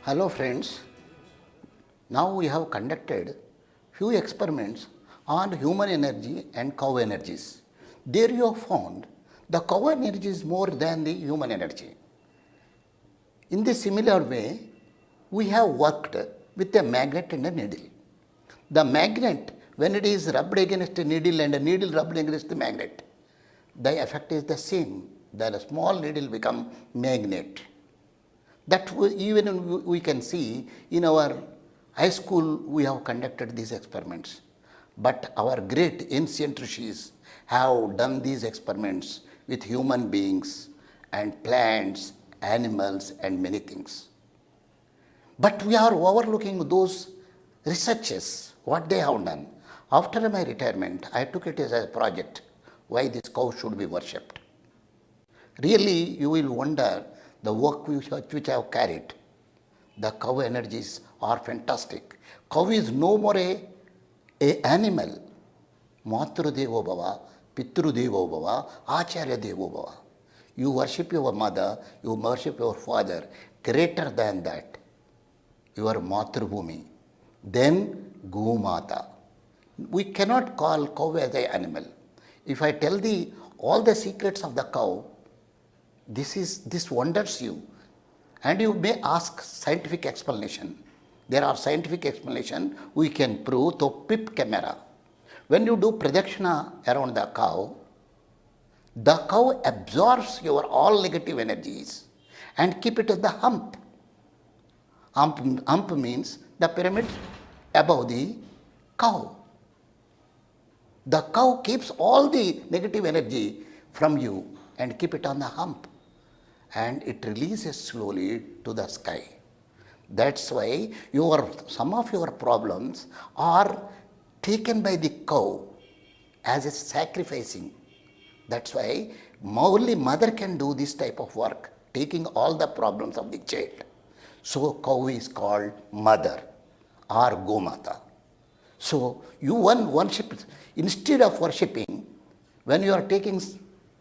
Hello friends, now we have conducted few experiments on human energy and cow energies. There you have found the cow energy is more than the human energy. In the similar way, we have worked with a magnet and a needle. The magnet, when it is rubbed against a needle and a needle rubbed against the magnet, the effect is the same. The small needle become magnet. That even we can see in our high school we have conducted these experiments. But our great ancient rishis have done these experiments with human beings and plants, animals and many things. But we are overlooking those researches, what they have done. After my retirement, I took it as a project, why this cow should be worshipped. Really, you will wonder the work which I have carried. The cow energies are fantastic. Cow is no more a animal. Matru Devo Bhava, Pitru Devo Bhava, Acharya Devo Bhava. You worship your mother, you worship your father. Greater than that, your Matru Bhumi. Then Gomata. We cannot call cow as an animal. If I tell thee all the secrets of the cow, this wonders you, and you may ask scientific explanation. There are scientific explanation we can prove through PIP camera. When you do pradakshina around the cow absorbs your all negative energies and keep it at the hump. Hump means the pyramid above the cow. The cow keeps all the negative energy from you and keep it on the hump. And it releases slowly to the sky. That's why some of your problems are taken by the cow as a sacrificing. That's why only mother can do this type of work, taking all the problems of the child. So cow is called mother or Gomata. So you worship, instead of worshipping, when you are taking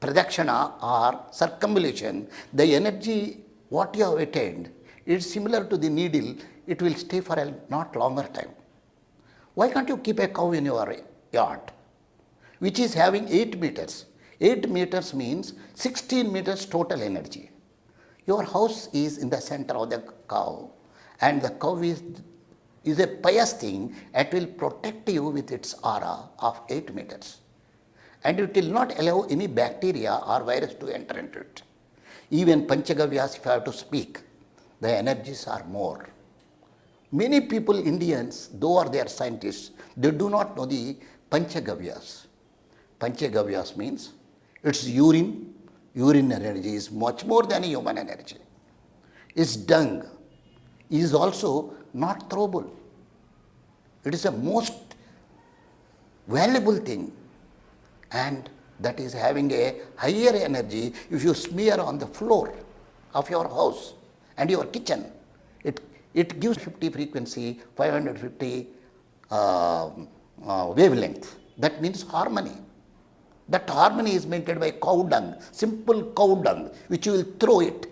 pradakshina or circumambulation, the energy what you have attained is similar to the needle, it will stay for a not longer time. Why can't you keep a cow in your yard, which is having 8 meters? 8 meters means 16 meters total energy. Your house is in the center of the cow, and the cow is a pious thing. It will protect you with its aura of 8 meters. And it will not allow any bacteria or virus to enter into it. Even Panchagavyas, if I have to speak, the energies are more. Many people, Indians, though they are scientists, they do not know the Panchagavyas. Panchagavyas means it's urine. Urine energy is much more than human energy. Its dung is also not throwable. It is a most valuable thing. And that is having a higher energy if you smear on the floor of your house and your kitchen. It gives 50 frequency, 550 wavelength. That means harmony. That harmony is maintained by cow dung, simple cow dung, which you will throw it.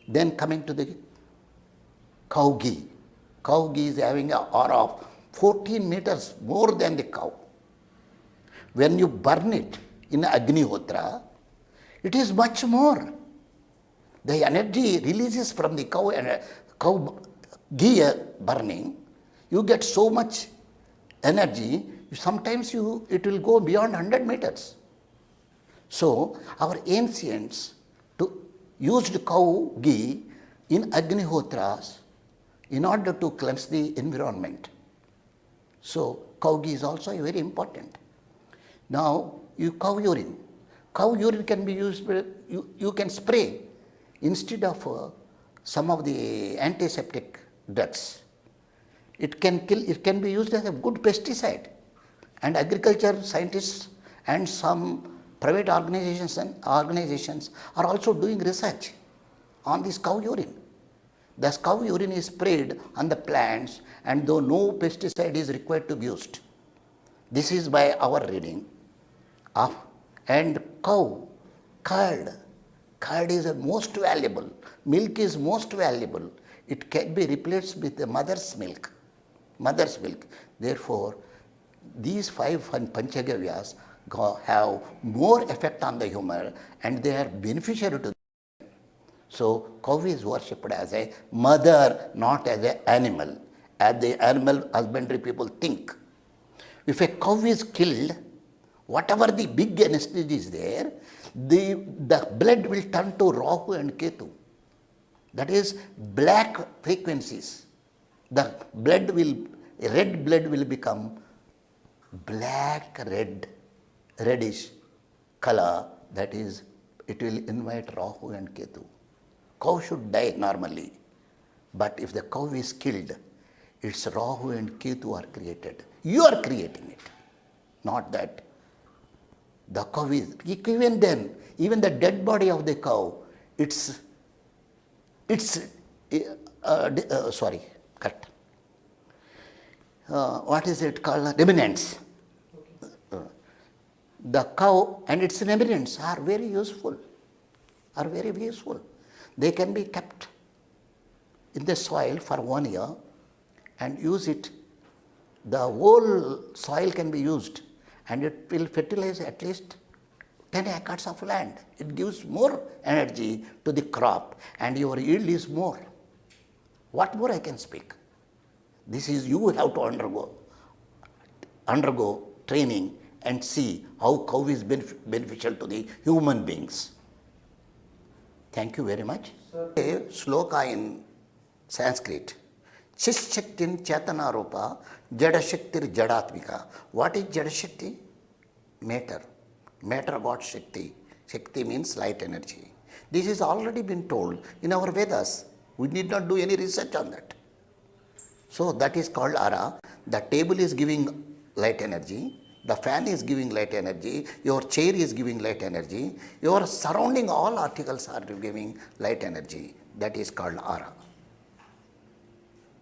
Then coming to the cow ghee. Cow ghee is having an aura of 14 meters more than the cow. When you burn it in Agnihotra, it is much more. The energy releases from the cow and cow ghee burning. You get so much energy, sometimes it will go beyond 100 meters. So, our ancients used cow ghee in Agnihotras in order to cleanse the environment. So, cow ghee is also very important. Now, cow urine. Cow urine can be used, you can spray instead of some of the antiseptic drugs. It can be used as a good pesticide. And agriculture scientists and some private organizations are also doing research on this cow urine. This cow urine is sprayed on the plants, and though no pesticide is required to be used. This is by our reading. And cow, curd is the most valuable. Milk is most valuable. It can be replaced with the mother's milk. Therefore, these 5 Panchagavyas have more effect on the human, and they are beneficial to them. So, cow is worshipped as a mother, not as an animal, as the animal husbandry people think. If a cow is killed, whatever the big anesthesia is there, the blood will turn to Rahu and Ketu. That is black frequencies. The red blood will become black, reddish color. That is, it will invite Rahu and Ketu. Cow should die normally. But if the cow is killed, its Rahu and Ketu are created. You are creating it. Not that the cow is. Even then, even the dead body of the cow, what is it called? Remnants. The cow and its remnants are very useful. They can be kept in the soil for 1 year and use it. The whole soil can be used, and it will fertilize at least 10 acres of land. It gives more energy to the crop, and your yield is more. What more I can speak? This is, you will have to undergo training and see how cow is beneficial to the human beings. Thank you very much. A sloka in Sanskrit. Chishshaktin Chetana Rupa Jadashaktir Jadatmika. What is Jadashakti? Matter. Matter got Shakti. Shakti means light energy. This is already been told in our Vedas. We need not do any research on that. So that is called Ara. The table is giving light energy. The fan is giving light energy. Your chair is giving light energy. Your surrounding all articles are giving light energy. That is called Aura.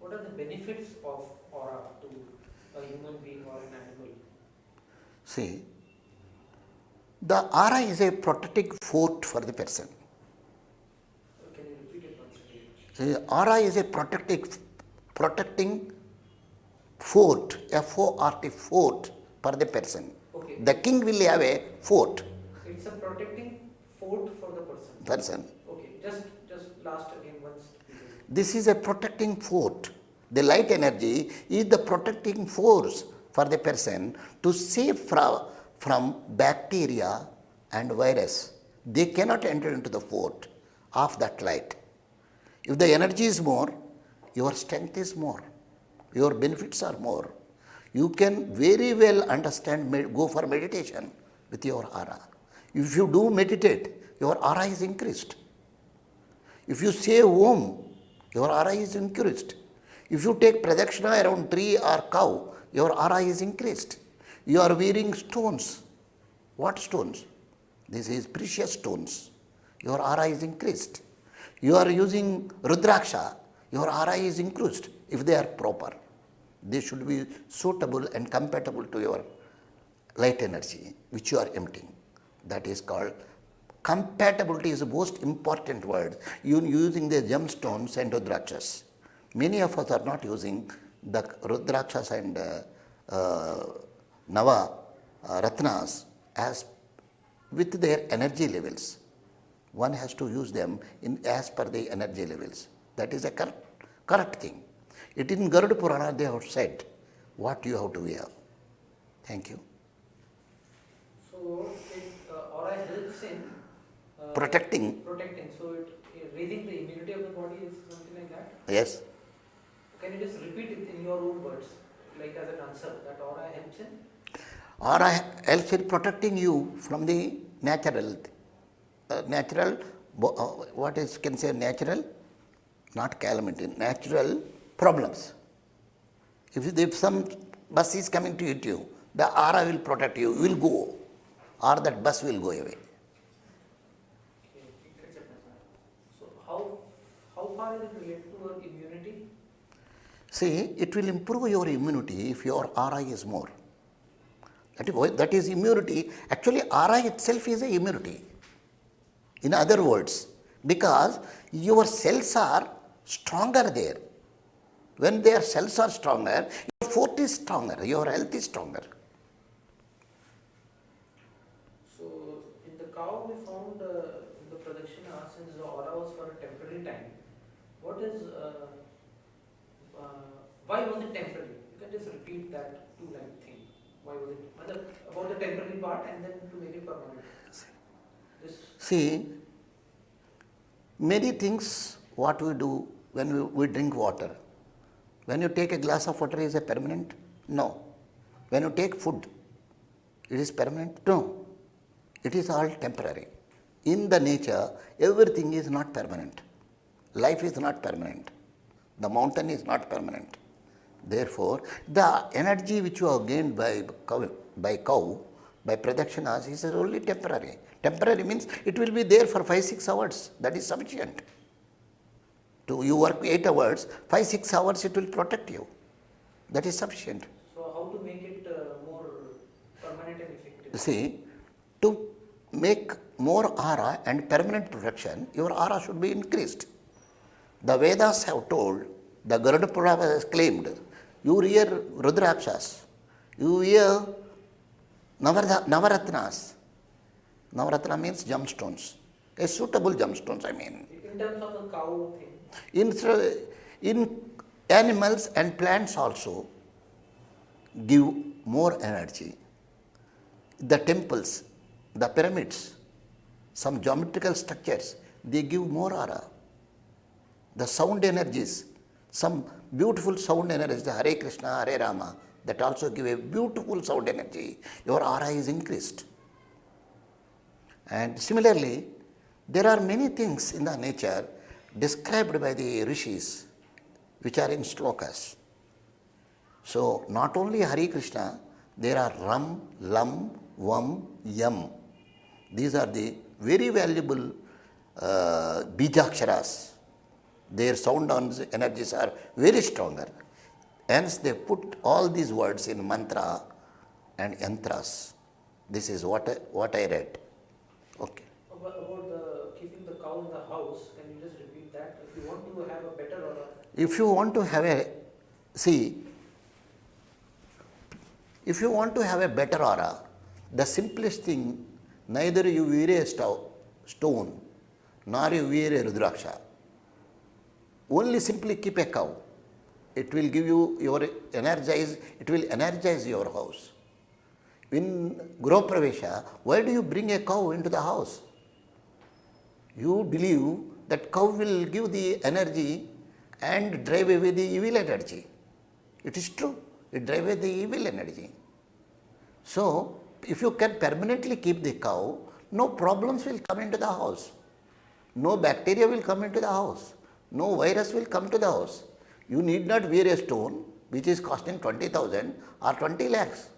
What are the benefits of aura to a human being or an animal? See, the aura is a protective fort for the person. Can you repeat it once again? The aura is a protecting fort, F-O-R-T, fort for the person. Okay. The king will have a fort. It's a protecting fort for the person. Okay, just last again once. This is a protecting fort. The light energy is the protecting force for the person to save from bacteria and virus. They cannot enter into the fort of that light. If the energy is more, your strength is more. Your benefits are more. You can very well understand, go for meditation with your aura. If you do meditate, your aura is increased. If you say Om, your aura is increased. If you take pradakshina around tree or cow, your aura is increased. You are wearing stones. What stones? This is precious stones. Your aura is increased. You are using rudraksha. Your aura is increased if they are proper. They should be suitable and compatible to your light energy which you are emptying. That is called compatibility is the most important word. You using the gemstones and rudrakshas. Many of us are not using the rudrakshas and nava ratnas as with their energy levels. One has to use them in as per the energy levels. That is a correct thing. It in Garuda Purana they have said what you have to wear. Thank you. So aura helps in Protecting. So raising the immunity of the body is something like that. Yes. Can you just repeat it in your own words, like as an answer, that aura helps in? Aura helps in protecting you from the natural, what is can say natural, not calamity, natural problems. If some bus is coming to hit you, the aura will protect you, will go, or that bus will go away. So how far is it related to our immunity? See, it will improve your immunity if your aura is more. That is immunity. Actually, aura itself is a immunity. In other words, because your cells are stronger there. When their cells are stronger, your force is stronger, your health is stronger. So, in the cow we found in the pradakshina, since the aura was for a temporary time, what is, why was it temporary? You can just repeat that two-line thing. Why was it? About the temporary part and then to make it permanent. See, many things what we do when we drink water. When you take a glass of water, is it permanent? No. When you take food, it is permanent? No. It is all temporary. In the nature, everything is not permanent. Life is not permanent. The mountain is not permanent. Therefore, the energy which you have gained by cow, by pradakshinas is only temporary. Temporary means it will be there for 5-6 hours. That is sufficient. You work 8 hours, 5-6 hours it will protect you. That is sufficient. So how to make it more permanent and effective? See, to make more aura and permanent protection, your aura should be increased. The Vedas have told, the Garuda Purana has claimed, you wear Rudrakshas, you wear Navaratnas. Navaratna means gemstones, a suitable gemstones, I mean. In terms of the cow thing? In animals and plants also give more energy. The temples, the pyramids, some geometrical structures, they give more aura. The sound energies, some beautiful sound energies, the Hare Krishna, Hare Rama, that also give a beautiful sound energy. Your aura is increased. And similarly, there are many things in the nature described by the rishis, which are in slokas. So, not only Hare Krishna, there are Ram, Lam, Vam, Yam. These are the very valuable bijaksharas. Their sound energies are very stronger. Hence, they put all these words in mantra and yantras. This is what I read. Okay. About keeping the cow in the house, can you just repeat that? If you want to have a better aura. If you want to have a better aura, the simplest thing, neither you wear a stone, nor you wear a rudraksha. Only simply keep a cow. It will give you it will energize your house. In Gro Pravesha, why do you bring a cow into the house? You believe that cow will give the energy and drive away the evil energy. It is true. It drives away the evil energy. So, if you can permanently keep the cow, no problems will come into the house. No bacteria will come into the house. No virus will come to the house. You need not wear a stone which is costing 20,000 or 20 lakhs.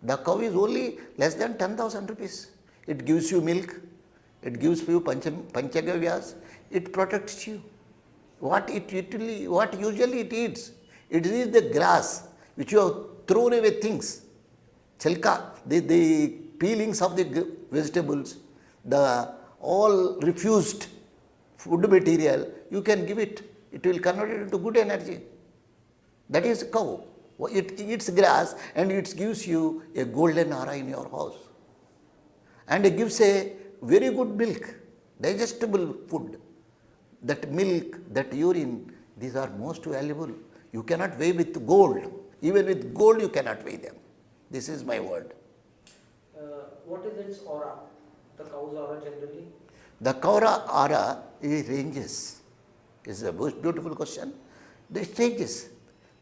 The cow is only less than 10,000 rupees. It gives you milk. It gives you panchagavyas. It protects you. What usually it eats? It is the grass which you have thrown away things, chelka, the peelings of the vegetables, the all refused food material, you can give it. It will convert it into good energy. That is cow. It eats grass and it gives you a golden aura in your house. And it gives a very good milk, digestible food. That milk, that urine, these are most valuable. You cannot weigh with gold. Even with gold you cannot weigh them. This is my word. What is its aura? The cow's aura generally? The cow aura ranges. Is a most beautiful question. It ranges.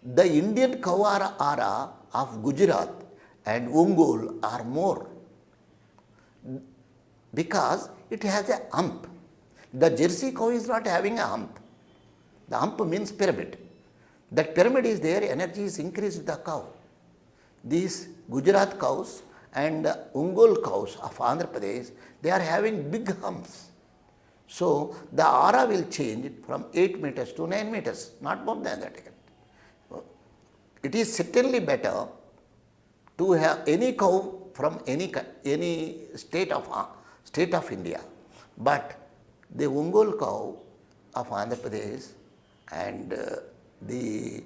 The Indian cow aura of Gujarat and Ongole are more because it has a hump. The Jersey cow is not having a hump. The hump means pyramid. That pyramid is there, energy is increased with the cow. These Gujarat cows and Ongole cows of Andhra Pradesh, they are having big humps. So the aura will change from 8 meters to 9 meters, not more than that. It is certainly better to have any cow from any state of India, but the Ongole cow of Andhra Pradesh and the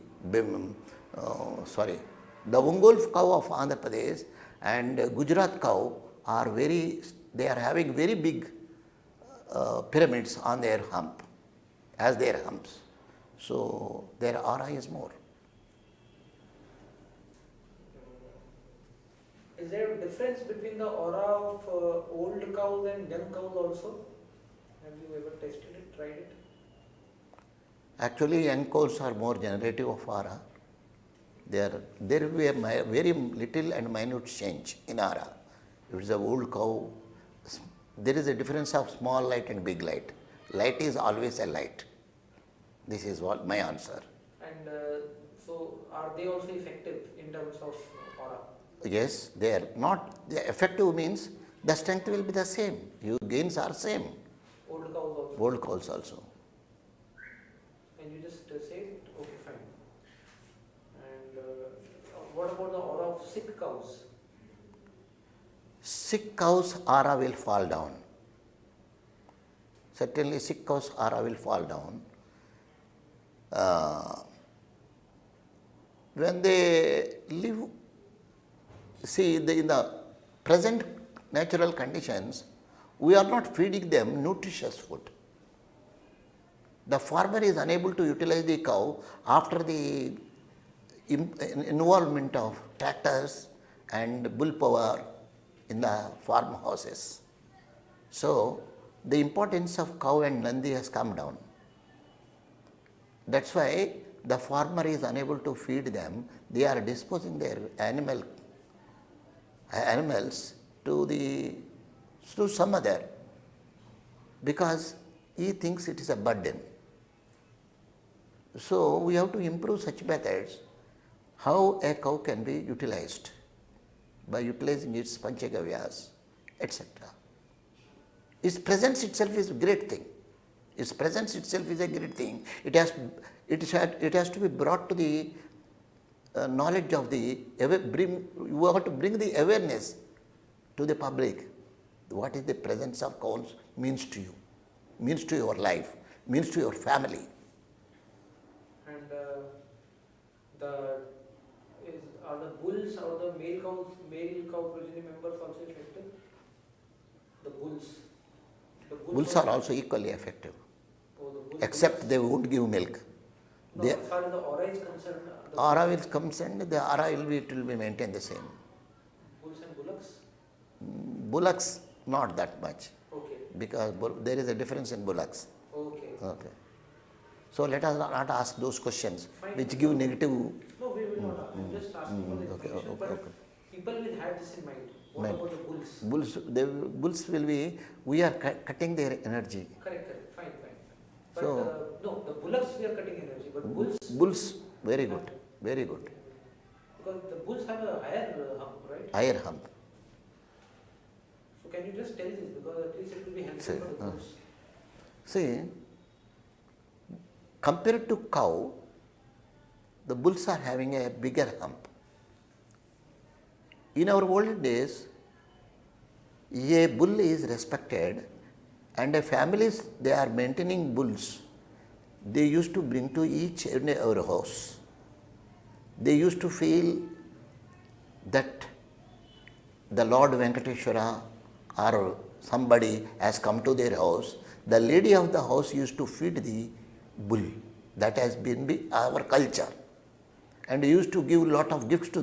Ongole cow of Andhra Pradesh and Gujarat cow are they are having very big pyramids on their hump, as their humps. So their aura is more. Is there a difference between the aura of old cows and young cows also? Have you ever tested it, tried it? Actually, young cows are more generative of aura. There will be a very little and minute change in aura. If it is an old cow, there is a difference of small light and big light. Light is always a light. This is what my answer. And so, are they also effective in terms of aura? Yes, they are not. The effective means the strength will be the same. Your gains are same. Old cows also? Old cows also. And you just say it? Okay, fine. And what about the aura of sick cows? Sick cows' aura will fall down. Certainly, sick cows' aura will fall down. When they live, in the present natural conditions, we are not feeding them nutritious food. The farmer is unable to utilize the cow after the involvement of tractors and bull power in the farmhouses. So, the importance of cow and Nandi has come down. That's why the farmer is unable to feed them. They are disposing their animals to some other, because he thinks it is a burden. So we have to improve such methods, how a cow can be utilized by utilizing its panchagavyas, etc. Its presence itself is a great thing. Its presence itself is a great thing. It has to be brought to the knowledge of you have to bring the awareness to the public. What is the presence of cows means to you, means to your life, means to your family. And are the bulls or the male cow progeny members also effective? The bulls. Bulls are also equally effective, except they won't give milk. No, as far as the aura is concerned, the aura will be maintained the same. Bulls and bullocks? Bullocks, not that much. Okay. Because there is a difference in bullocks. Okay. So let us not ask those questions Fine. which give negative. No, we will not ask. I'm just asking for the information. But people will have this in mind. What about the bulls? Bulls will be, we are cutting their energy. Correct. Fine. But no, the bullocks we are cutting energy, but bulls. Bulls, very good. Because the bulls have a higher hump, right? Higher hump. So can you just tell this, because at least it will be helpful for the bulls. See, compared to cow, the bulls are having a bigger hump. In our olden days, a bull is respected, and a families they are maintaining bulls. They used to bring to each and every house. They used to feel that the Lord Venkateshwara or somebody has come to their house. The lady of the house used to feed the bull. That has been our culture. And used to give lot of gifts to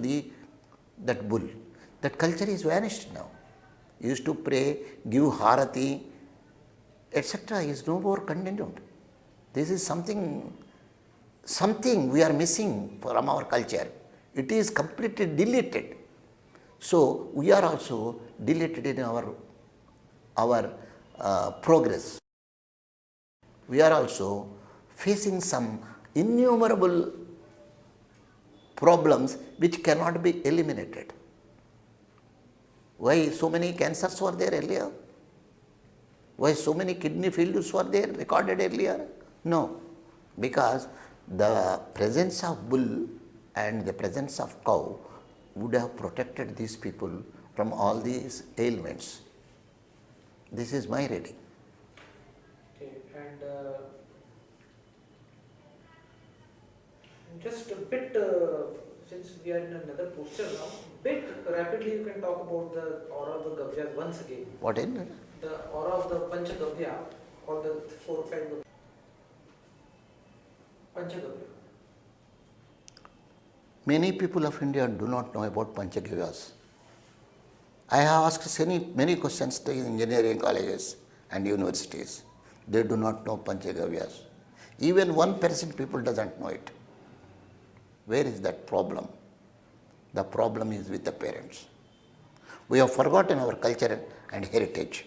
that bull. That culture is vanished now. Used to pray, give harati, etc. is no more continued. This is something we are missing from our culture. It is completely deleted. So we are also deleted in our progress. We are also facing some innumerable problems which cannot be eliminated. Why so many cancers were there earlier? Why so many kidney failures were there recorded earlier? No, because the presence of bull and the presence of cow would have protected these people from all these ailments. This is my reading. Okay, and just a bit, since we are in another posture now, bit rapidly you can talk about the aura of the Gavyas once again. What in? The aura of the Panchagavya, or the 4 or 5 Panchagavya. Many people of India do not know about Panchagavyas. I have asked many questions to engineering colleges and universities. They do not know Panchagavyas. Even 1% people doesn't know it. Where is that problem? The problem is with the parents. We have forgotten our culture and heritage.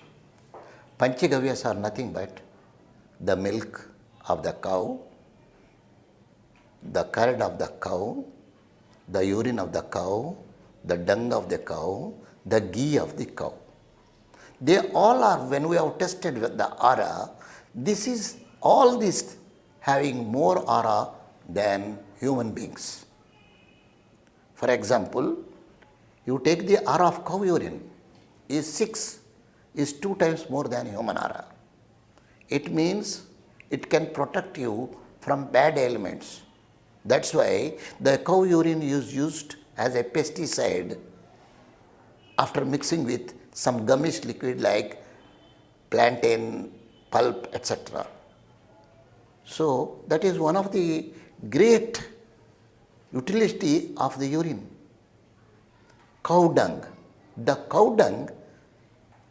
Panchagavyas are nothing but the milk of the cow, the curd of the cow, the urine of the cow, the dung of the cow, the ghee of the cow. They all are, when we have tested with the aura, all this having more aura than human beings. For example, you take the aura of cow urine, is 2 times more than human aura. It means it can protect you from bad ailments. That's why the cow urine is used as a pesticide after mixing with some gummish liquid like plantain, pulp, etc. So that is one of the great utility of the urine. Cow dung. The cow dung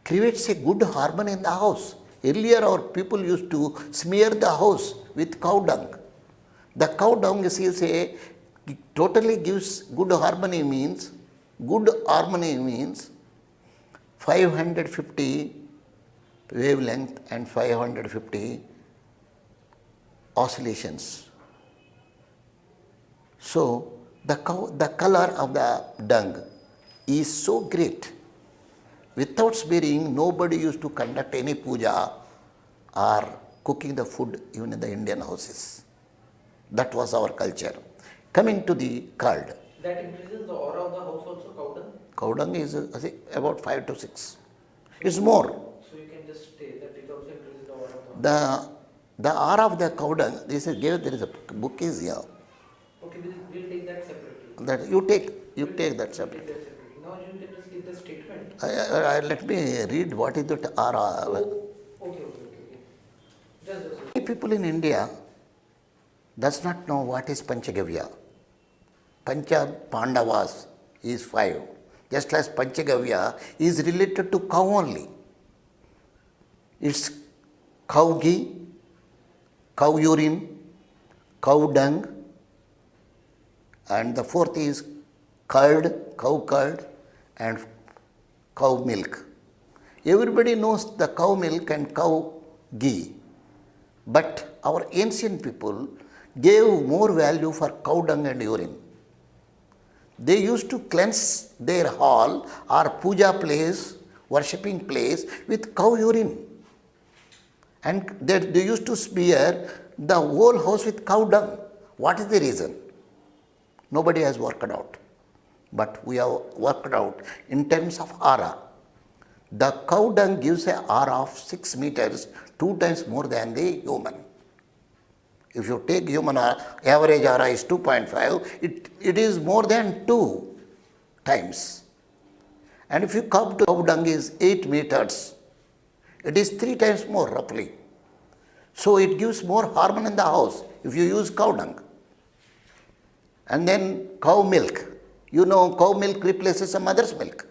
creates a good harmony in the house. Earlier our people used to smear the house with cow dung. The cow dung totally gives good harmony means 550 wavelength and 550 oscillations. So the color of the dung is so great. Without smearing, nobody used to conduct any puja or cooking the food even in the Indian houses. That was our culture. Coming to the curd. That increases the aura of the house also, cow dung? Cow dung is about 5 to 6. It's more. So you can just say that it also increases the aura of the house. The aura of the cow dung, there is a book is here. Okay, we'll take that separately. That you take that separately. Now you can just give the statement. Let me read what is that aura. Okay. Just. Many people in India does not know what is Panchagavya. Pancha Pandavas is 5. Just as Panchagavya is related to cow only. It's cow ghee, cow urine, cow dung, and the 4th is curd, cow curd, and cow milk. Everybody knows the cow milk and cow ghee. But our ancient people gave more value for cow dung and urine. They used to cleanse their hall or puja place, worshipping place with cow urine. And they used to smear the whole house with cow dung. What is the reason? Nobody has worked out. But we have worked out in terms of aura. The cow dung gives an aura of 6 meters, 2 times more than the human. If you take human average aura is 2.5, it is more than 2 times. And if you cow dung is 8 meters, it is 3 times more roughly. So it gives more harmony in the house if you use cow dung. And then cow milk. You know, cow milk replaces a mother's milk.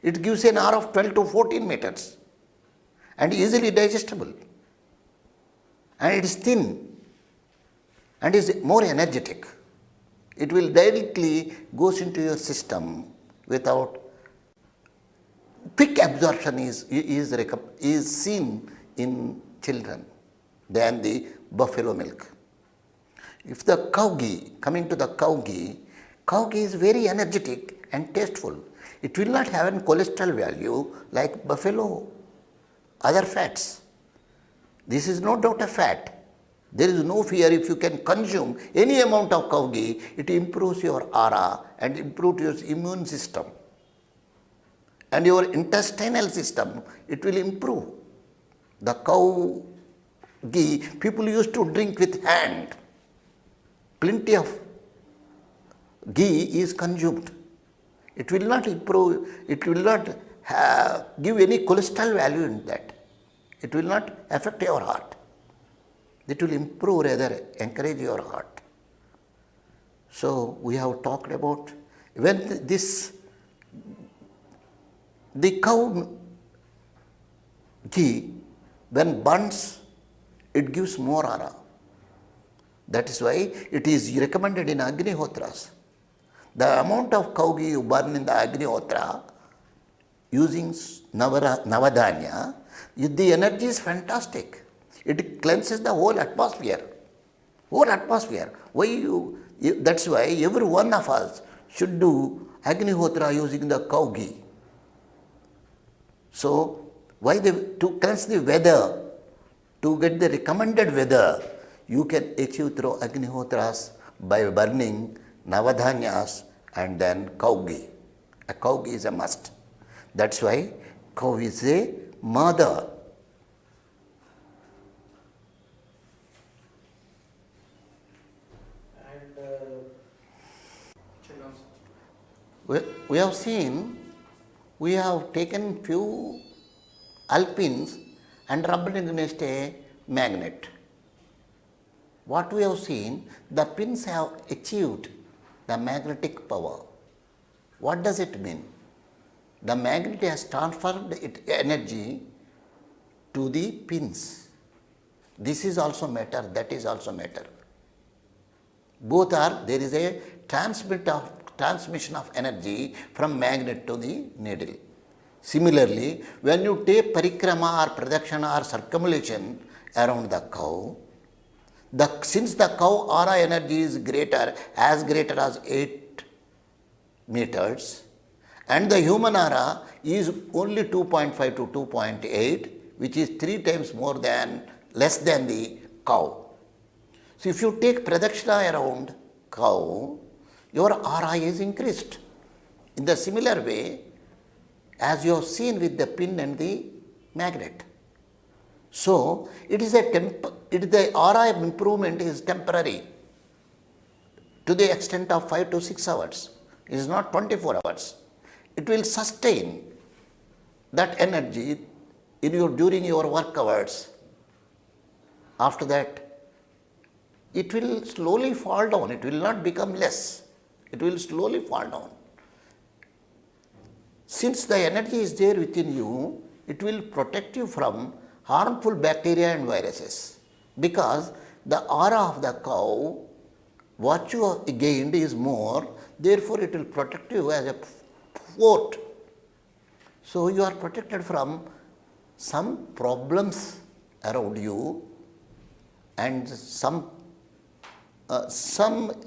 It gives an aura of 12 to 14 meters and easily digestible. And it is thin and is more energetic. It will directly goes into your system without quick absorption is seen in children than the buffalo milk. If the cow ghee, coming to the cow ghee is very energetic and tasteful. It will not have a cholesterol value like buffalo, other fats. This is no doubt a fat. There is no fear if you can consume any amount of cow ghee, it improves your aura and improves your immune system. And your intestinal system, it will improve. The cow ghee, people used to drink with hand. Plenty of ghee is consumed. It will not improve, it will not give any cholesterol value in that. It will not affect your heart. It will improve, rather encourage your heart. So we have talked about when the cow ghee, when burns, it gives more aura. That is why it is recommended in Agnihotras. The amount of cow ghee you burn in the Agnihotra using Navadanya, the energy is fantastic. It cleanses the whole atmosphere. That's why every one of us should do Agnihotra using the cow ghee. So, to cleanse the weather, to get the recommended weather, you can achieve through Agnihotras by burning Navadhanyas and then cow ghee. A cow ghee is a must. That's why cow is a mother. We have seen, we have taken few alpines and rubbed against a magnet. What we have seen, the pins have achieved the magnetic power. What does it mean? The magnet has transferred its energy to the pins. This is also matter, that is also matter. Both are, there is a transmission of energy from magnet to the needle. Similarly, when you take parikrama or pradakshina or circumambulation around the cow, since the cow aura energy is greater as 8 meters and the human aura is only 2.5 to 2.8, which is 3 times less than the cow. So if you take pradakshina around cow, your aura is increased. In the similar way, as you have seen with the pin and the magnet. So it is the aura improvement is temporary to the extent of 5 to 6 hours. It is not 24 hours. It will sustain that energy during your work hours. After that, it will slowly fall down. It will not become less. It will slowly fall down. Since the energy is there within you, it will protect you from harmful bacteria and viruses, because the aura of the cow, what you have gained is more, therefore it will protect you as a fort. So you are protected from some problems around you and some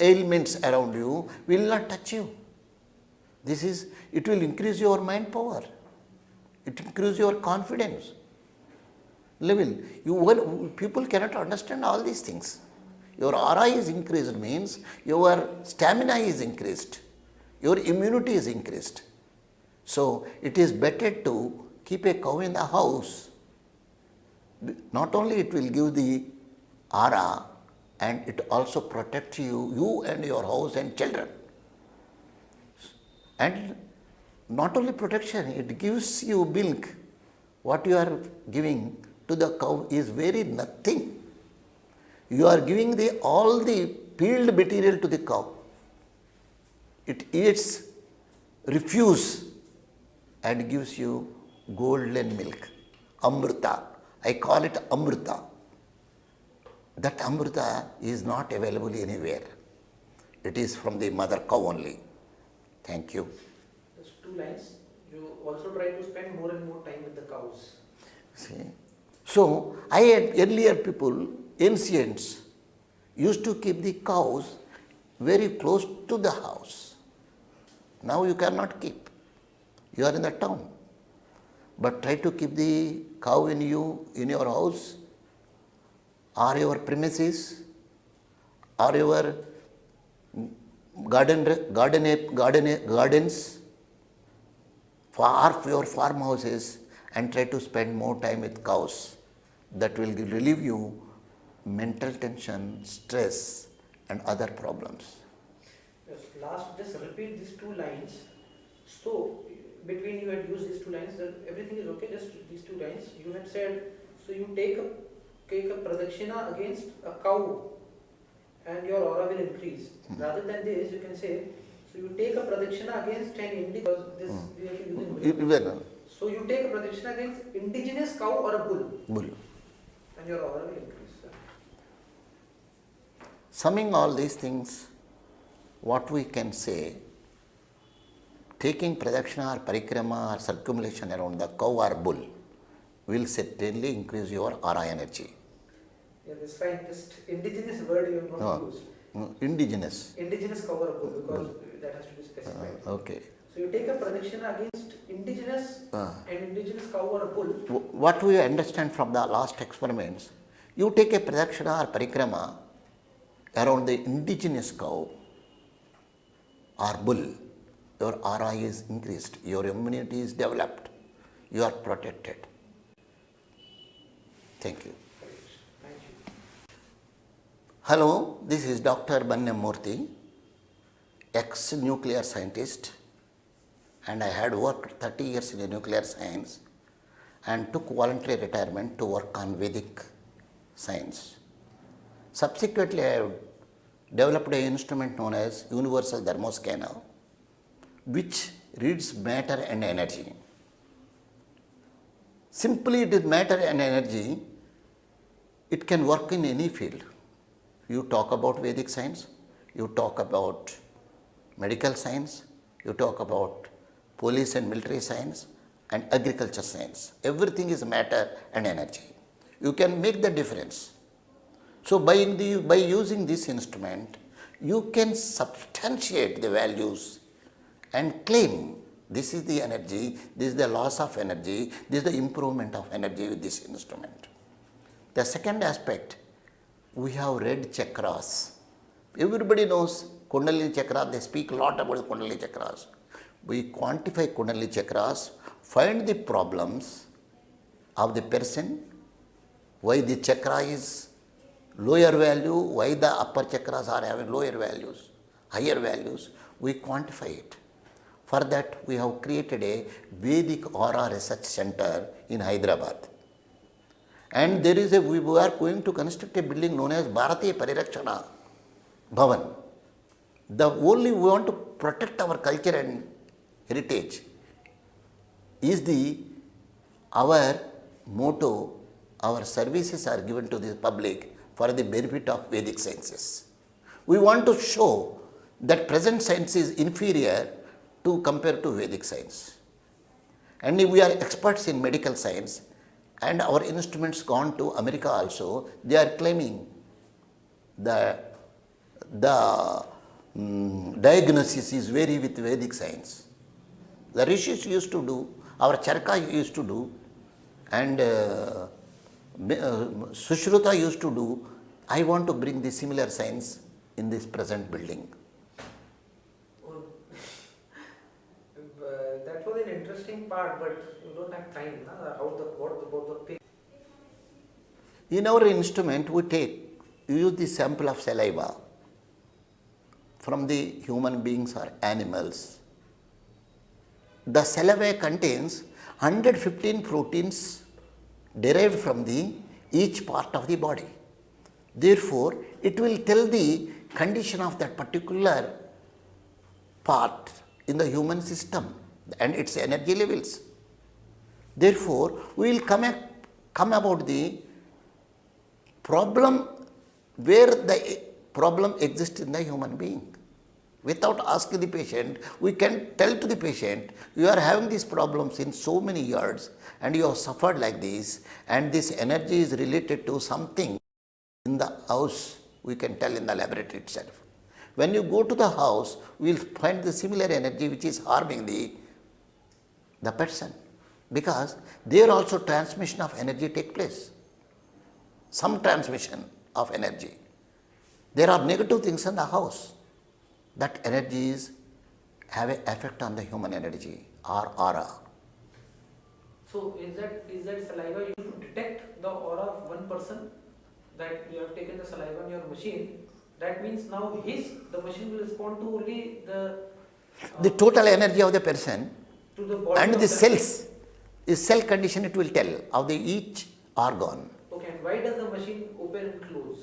ailments around you will not touch you. It will increase your mind power. It increases your confidence level. People cannot understand all these things. Your aura is increased means your stamina is increased, your immunity is increased. So, it is better to keep a cow in the house. Not only it will give the aura, and it also protects you and your house and children. And not only protection, it gives you milk. What you are giving to the cow is very nothing. You are giving all the peeled material to the cow. It eats refuse and gives you golden milk, amrita. I call it amrita. That amrita is not available anywhere. It is from the mother cow only. Thank you. Just 2 lines. You also try to spend more and more time with the cows. See? So, I had earlier people, ancients, used to keep the cows very close to the house. Now you cannot keep. You are in the town. But try to keep the cow in your house, or your premises, or your gardens, or your farmhouses, and try to spend more time with cows. That will relieve you mental tension, stress, and other problems. Yes, last, just repeat these 2 lines. So, between you had used these 2 lines, everything is okay, just these 2 lines. You had said, so you take a pradakshina against a cow and your aura will increase. Rather than this, you can say, so you take a pradakshina against an indigenous, this we are using. So you take a pradakshina against indigenous cow or a bull. And your aura will increase. Summing all these things, what we can say, taking pradakshina or parikrama or circumambulation around the cow or bull will certainly increase your aura energy. Yeah, that's fine. Just indigenous word you have not used. Indigenous. Indigenous cow or a bull, because that has to be specified. Okay. So you take a pradakshina against indigenous and indigenous cow or a bull. What we understand from the last experiments, you take a pradakshina or parikrama around the indigenous cow or bull, your aura is increased, your immunity is developed, you are protected. Thank you. Thank you. Hello, this is Dr. Manne Murthy, ex-nuclear scientist, and I had worked 30 years in nuclear science and took voluntary retirement to work on Vedic science. Subsequently, I have developed an instrument known as universal thermoscanner, which reads matter and energy. Simply it is matter and energy, it can work in any field. You talk about Vedic science, you talk about medical science, you talk about police and military science and agriculture science. Everything is matter and energy. You can make the difference. So, by using this instrument, you can substantiate the values and claim this is the energy, this is the loss of energy, this is the improvement of energy with this instrument. The second aspect, we have read chakras. Everybody knows Kundalini chakra, they speak a lot about the Kundalini chakras. We quantify Kundalini chakras, find the problems of the person, why the chakra is lower value, why the upper chakras are having lower values, higher values, we quantify it. For that, we have created a Vedic Aura Research Center in Hyderabad. And we are going to construct a building known as Bharatiya Parirakshana Bhavan. We want to protect our culture and heritage is our motto. Our services are given to the public for the benefit of Vedic sciences. We want to show that present science is inferior to compare to Vedic science. And we are experts in medical science, and our instruments gone to America also. They are claiming the diagnosis is very with Vedic science. The rishis used to do, our charka used to do, and Sushruta used to do, I want to bring the similar science in this present building. Oh, that was an interesting part, but you don't have time. Na? What about the pig? In our instrument, we use the sample of saliva from the human beings or animals. The saliva contains 115 proteins derived from each part of the body. Therefore, it will tell the condition of that particular part in the human system and its energy levels. Therefore, we will come about the problem where the problem exists in the human being. Without asking the patient, we can tell to the patient, you are having these problems in so many years and you have suffered like this, and this energy is related to something in the house, we can tell in the laboratory itself. When you go to the house, we will find the similar energy which is harming the person, because there also transmission of energy take place. Some transmission of energy. There are negative things in the house. That energies have an effect on the human energy or aura. So is that saliva used to detect the aura of one person, that you have taken the saliva on your machine? That means now the machine will respond to only the total energy of the person to the body and of the cells. Is cell condition it will tell of the each organ. Okay, and why does the machine open and close?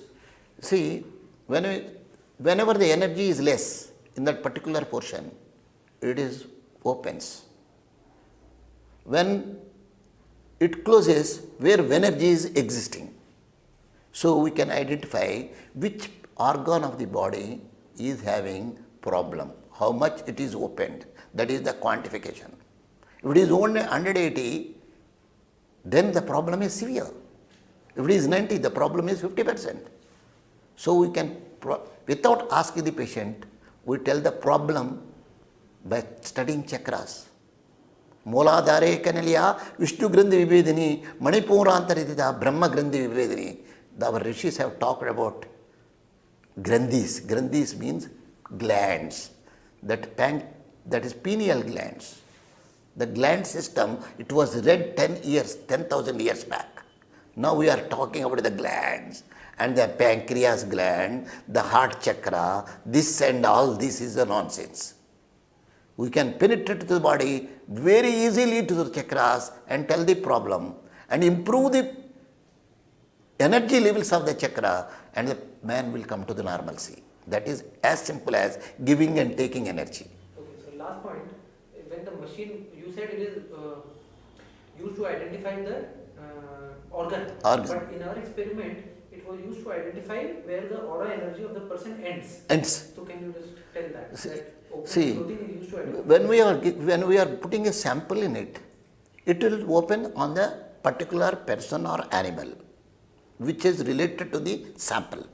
See, whenever the energy is less in that particular portion, it is opens. When it closes, where energy is existing. So we can identify which organ of the body is having problem, how much it is opened. That is the quantification. If it is only 180, then the problem is severe. If it is 90, the problem is 50%. So we can, without asking the patient, we tell the problem by studying chakras. Mooladhare Kanaliya, Vishnu Grandhi Vibedini, Manipurantaritita, Brahma Grandhi Vibedini. Our rishis have talked about Grandhis. Grandhis means glands. That is pineal glands. The gland system, it was read 10,000 years back. Now we are talking about the glands and the pancreas gland, the heart chakra, this and all this is a nonsense. We can penetrate to the body very easily to the chakras and tell the problem and improve the energy levels of the chakra, and the man will come to the normalcy. That is as simple as giving and taking energy. Okay, so last point, when the machine, you said it is used to identify the organ. But in our experiment, it was used to identify where the aura energy of the person ends. So can you just tell that? See, when we are putting a sample in it, it will open on the particular person or animal which is related to the sample.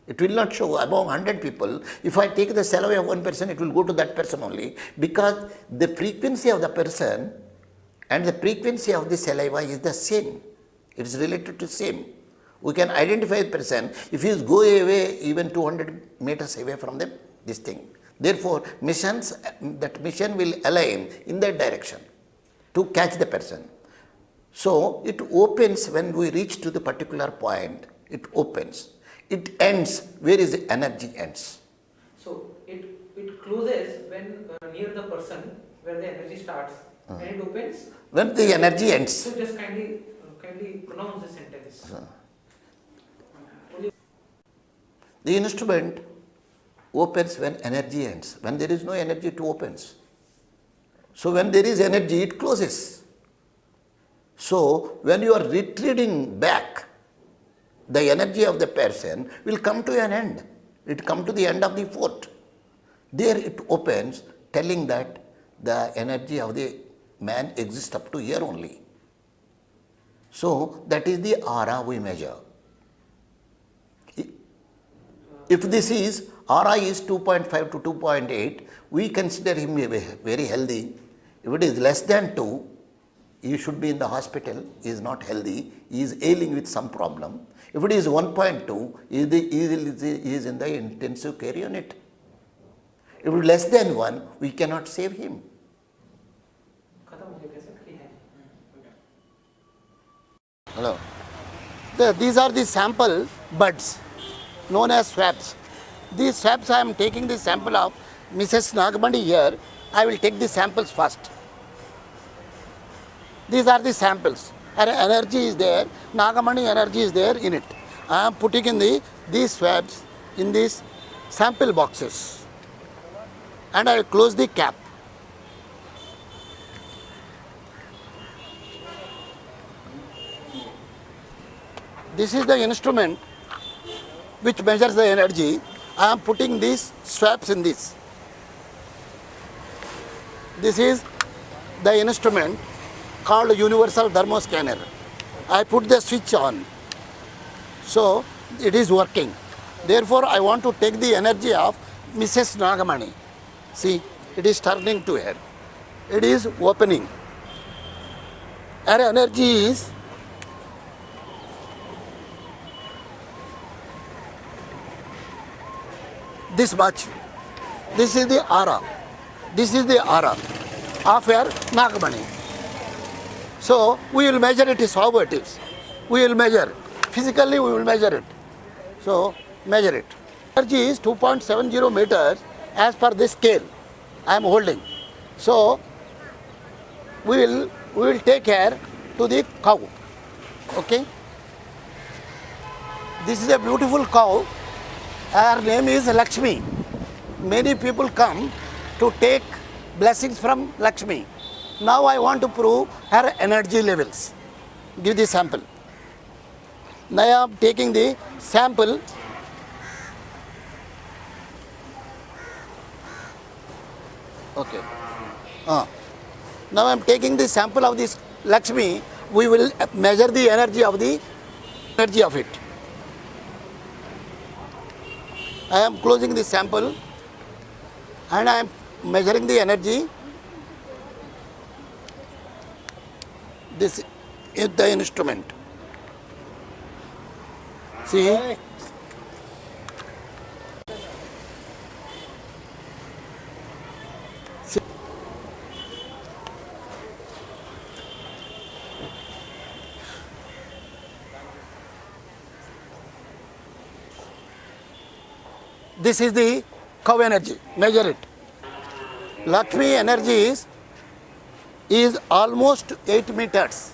It will not show above 100 people. If I take the saliva of one person, it will go to that person only, because the frequency of the person and the frequency of the saliva is the same. It is related to same. We can identify a person if he is go away even 200 meters away from this thing. Therefore, that mission will align in that direction to catch the person. So it opens when we reach to the particular point. It opens. It ends where is the energy ends. So it closes when near the person where the energy starts, and it opens when the energy ends. So just kindly pronounce the sentence. The instrument opens when energy ends. When there is no energy, it opens. So when there is energy, it closes. So when you are retreating back, the energy of the person will come to an end. It comes to the end of the fort. There it opens, telling that the energy of the man exists up to here only. So that is the aura we measure. If this is, aura is 2.5 to 2.8, we consider him very healthy. If it is less than 2, he should be in the hospital, he is not healthy, he is ailing with some problem. If it is 1.2, he is in the intensive care unit. If it is less than 1, we cannot save him. Hello. These are the sample buds known as swabs. These swabs, I am taking the sample of Mrs. Nagamani here. I will take the samples first. These are the samples. Her energy is there, Nagamani energy is there in it. I am putting in these swabs in these sample boxes. And I will close the cap. This is the instrument which measures the energy. I am putting these swabs in this. This is the instrument called universal thermoscanner. I put the switch on. So it is working. Therefore, I want to take the energy of Mrs. Nagamani. See, it is turning to her. It is opening. Her energy is this much. This is the aura. This is the aura of her Nagamani. So we will measure it is how it is. We will measure. Physically we will measure it. So measure it. Energy is 2.70 meters as per this scale I am holding. So we will take her to the cow. Okay. This is a beautiful cow. Her name is Lakshmi. Many people come to take blessings from Lakshmi. Now I want to prove her energy levels. Give the sample. Now I am taking the sample. Okay. Now I am taking the sample of this Lakshmi. We will measure the energy of it. I am closing the sample and I am measuring the energy. This is the instrument. See? See? This is the cow energy. Measure it. Lakshmi energy is almost 8 meters.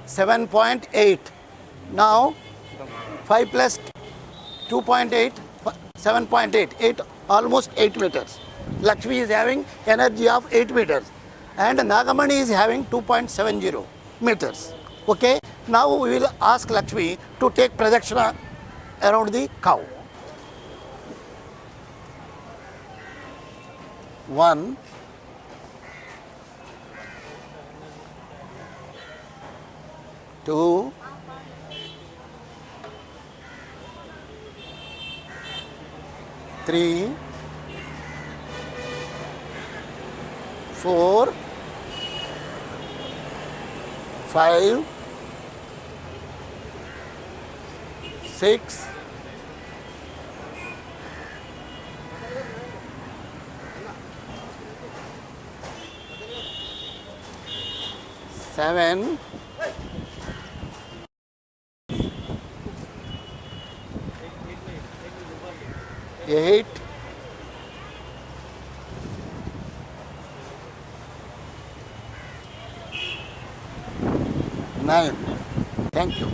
7.8. Now 5 plus 2.8, 7.8, 8, almost 8 meters. Lakshmi is having energy of 8 meters and Nagamani is having 2.70 meters. Okay. Now we will ask Lakshmi to take pradakshina around the cow. 1, 2, 3, 4, 5, 6, 7, 8, 9. Thank you.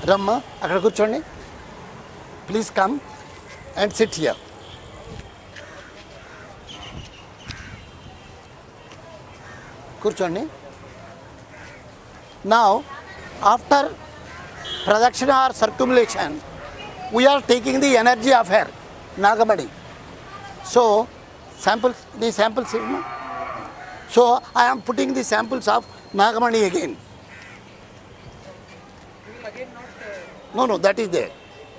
Ramma, akkada kurchoni. Please come and sit here. Kurchoni. Now, after pradakshina or circumambulation, we are taking the energy of her, Nagamani. So, the samples. So, I am putting the samples of Nagamani again. No, that is there.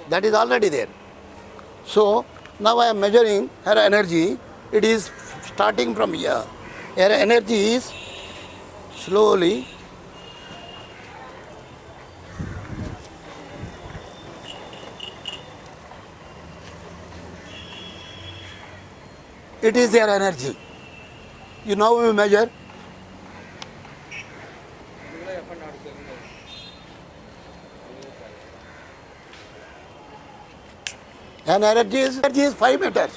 That is already there. So, now I am measuring her energy. It is starting from here. Her energy is slowly it is their energy. You know we measure. And energy is 5 meters.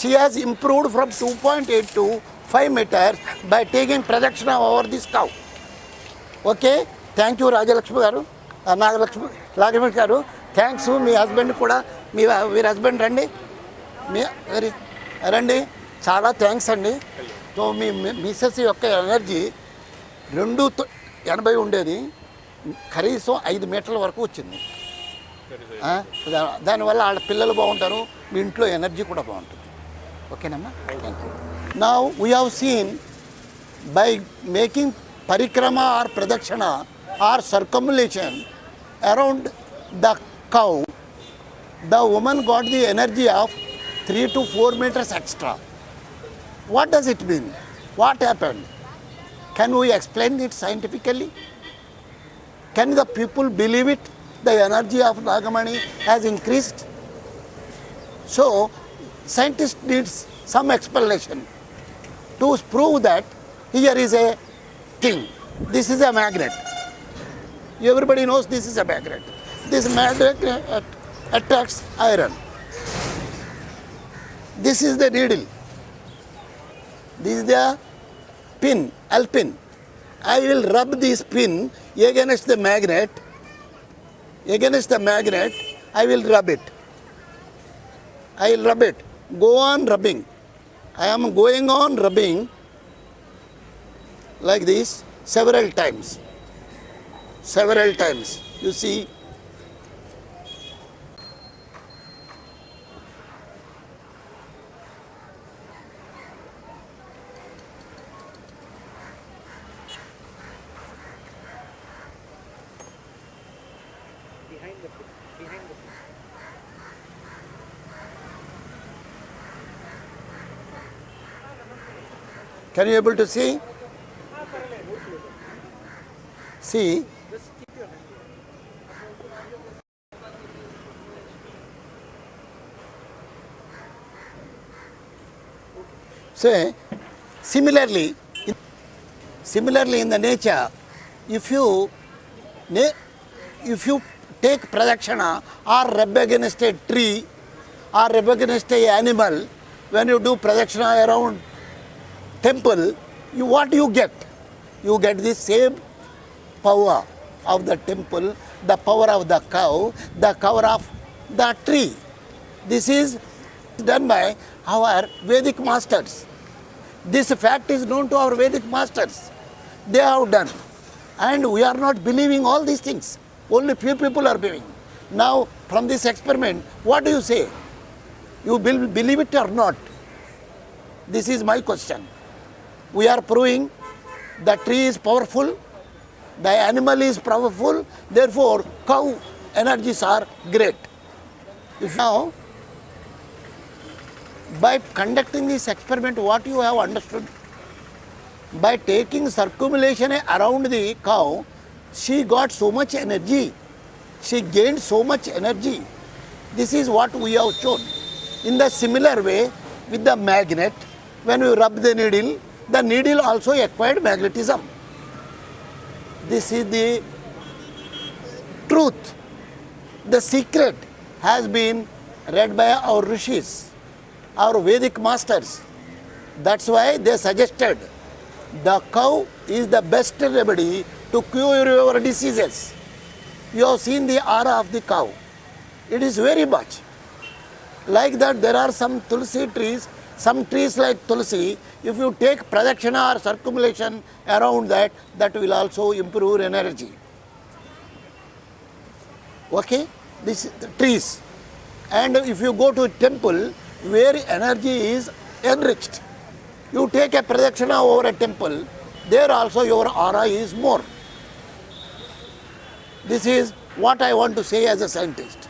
She has improved from 2.8 to 5 meters by taking projection over this cow. Okay? Thank you, Rajalakshmi garu, Nagalakshmi garu. Thanks to my husband kuda, your husband randi. Very randi. Chala thanks andi. So me missus యొక్క energy 280 ఉండేది కనీసం 5 మీటర్ల వరకు వచ్చింది. దానివల్ల వాళ్ళ పిల్లలు బాగుంటారు, మీ ఇంట్లో ఎనర్జీ కూడా బాగుంటుంది. ఓకేనమ్మా, thank you. Now we have seen by making parikrama or pradakshina or circumambulation around the cow, the women got the energy of 3 to 4 meters extra. What does it mean? What happened? Can we explain it scientifically? Can the people believe it? The energy of Nagamani has increased. So, scientist needs some explanation to prove that here is a thing. This is a magnet. Everybody knows this is a magnet. This magnet attracts iron. This is the needle. This is the pin, L-pin. I will rub this pin against the magnet. Against the magnet, I will rub it. I will rub it. Go on rubbing. I am going on rubbing like this several times. Several times. You see. Can you able to see? See? Say, similarly in the nature, if you take pradakshina or rub against a tree or rub against a animal, when you do pradakshina around temple, what you get? You get the same power of the temple, the power of the cow, the power of the tree. This is done by our Vedic masters. This fact is known to our Vedic masters. They have done. And we are not believing all these things. Only few people are believing. Now, from this experiment, what do you say? You believe it or not? This is my question. We are proving the tree is powerful, the animal is powerful, therefore cow energies are great. If now, by conducting this experiment, what you have understood? By taking circumambulation around the cow, she got so much energy, she gained so much energy. This is what we have shown. In the similar way, with the magnet, when you rub the needle also acquired magnetism. This is the truth. The secret has been read by our rishis, our Vedic masters. That's why they suggested the cow is the best remedy to cure your diseases. You have seen the aura of the cow. It is very much. Like that, there are some tulsi trees, some trees like tulsi. If you take pradakshina or circumambulation around that, that will also improve energy. Okay? This the trees. And if you go to a temple where energy is enriched, you take a pradakshina over a temple, there also your aura is more. This is what I want to say as a scientist.